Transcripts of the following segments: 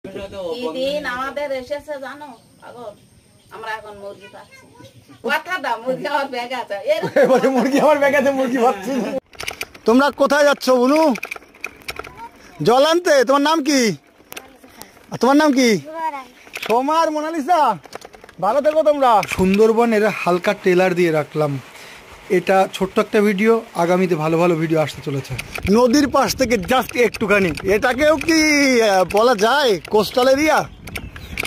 কি দিন আমাদের এসেছে জানো পাগল, আমরা এখন মুরগি পাচ্ছি। কথা দাও, মুরগি আমার ব্যাগ আছে, এবারে মুরগি আমার ব্যাগ আছে, মুরগি পাচ্ছি। তোমরা কোথায় যাচ্ছ বুনু? জল আনতে? তোমার নাম কি? তোমার নাম কি? সোমার মোনালিসা। ভালো থেকো তোমরা। সুন্দরবনের হালকা ট্রেলার দিয়ে রাখলাম। এটা ছোট্ট একটা ভিডিও, আগামীতে ভালো ভালো ভিডিও আসতে চলেছে। নদীর পাশ থেকে জাস্ট একটুখানি, এটাকেও কি বলা যায় কোস্টাল এরিয়া?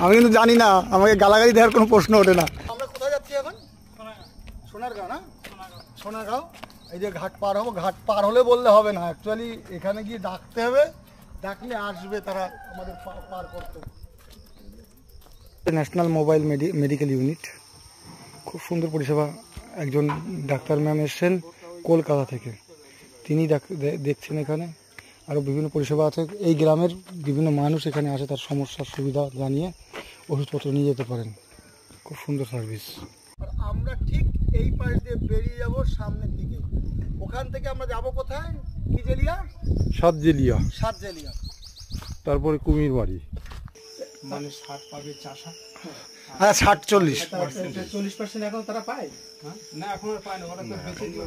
আমি কিন্তু জানি না, আমাকে গালাগালি দেওয়ার কোনো প্রশ্ন ওঠে না। আমরা কোথায় যাচ্ছি এখন? সোনারগাঁও না? সোনারগাঁও। এই যে ঘাট পার হবো, ঘাট পার হলে বললে হবে না, অ্যাকচুয়ালি এখানে গিয়ে ডাকতে হবে, ডাকলে আসবে তারা আমাদের পার করতে। ন্যাশনাল মোবাইল মেডিকেল ইউনিট, খুব সুন্দর পরিষেবা। একজন ডাক্তার ম্যাম এসছেন কলকাতা থেকে, তিনি দেখছেন এখানে। আরও বিভিন্ন পরিষেবা আছে। এই গ্রামের বিভিন্ন মানুষ এখানে আসে, তার সমস্যার সুবিধা জানিয়ে ওষুধপত্র নিয়ে যেতে পারেন। খুব সুন্দর সার্ভিস। আর আমরা ঠিক এই পাশ দিয়ে বেরিয়ে যাব সামনের দিকে। ওখান থেকে আমরা যাব কোথায়? কি জেলিয়া? সাতজেলিয়া। সাতজেলিয়া, তারপরে কুমির বাড়ি। মানে 60 পাবে চাষা। হ্যাঁ 60-40 40% এখন তারা পায় না, এখন আর পায় না, ওরা তো বেঁচে দিল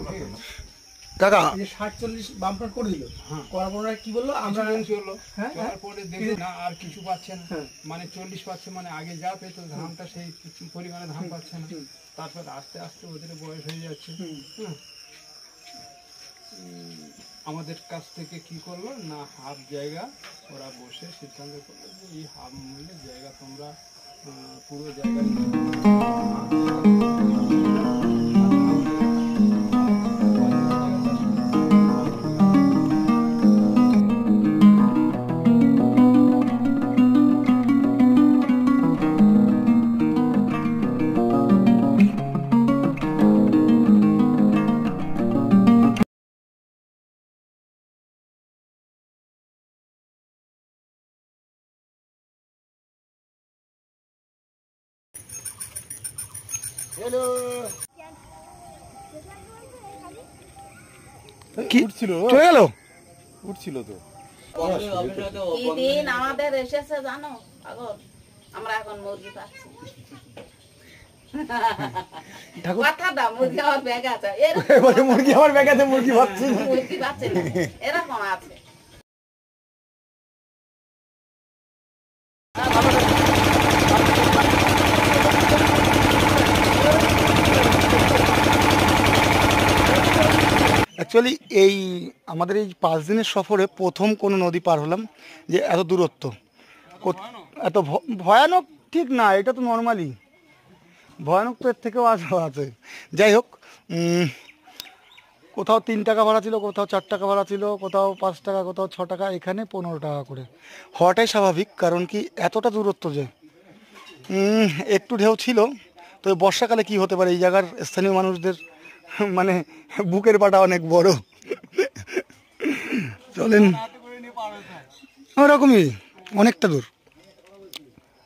টাকা। এই 60-40 বাম্পার করে দিল। করার পরে কি বললো, আমরা হলো তারপরে দেখি না আর কিছু পাচ্ছে না, মানে 40 পাচ্ছে, মানে আগে যা পেত ধানটা সেই পরিমাণে ধান পাচ্ছে না। তারপর আস্তে আস্তে ওদের বয়স হয়ে যাচ্ছে। আমাদের কাছ থেকে কি করলো না, হাফ জায়গা ওরা বসে সিদ্ধান্ত করলো যে এই হাফ মূল্যের জায়গা তোমরা পুরো জায়গা কি উঠছিল? চলে গেল? উঠছিল তো। কি দিন আমাদের এসেছে জানো পাগল, আমরা এখন মুরগি পাচ্ছি। কথা দাও, মুরগি আমার ব্যাগ আছে, এবারে মুরগি আমার ব্যাগ আছে, মুরগি পাচ্ছি। মুরগি পাচ্ছে না, এরকম আছে। অ্যাকচুয়ালি এই আমাদের এই 5 দিনের সফরে প্রথম কোনো নদী পার হলাম যে এত দূরত্ব, এত ভয়ানক ঠিক না, এটা তো নর্মালি। ভয়ানক তো এর থেকেও আছে। যাই হোক, কোথাও 3 টাকা ভাড়া ছিল, কোথাও 4 টাকা ভাড়া ছিল, কোথাও 5 টাকা, কোথাও 6 টাকা, এখানে 15 টাকা করে হওয়াটাই স্বাভাবিক। কারণ কি এতটা দূরত্ব যে একটু ঢেউ ছিল। তো বর্ষাকালে কি হতে পারে, এই জায়গার স্থানীয় মানুষদের মানে বুকের পাটা অনেক বড়। চলেন, ওরকমই অনেকটা দূর।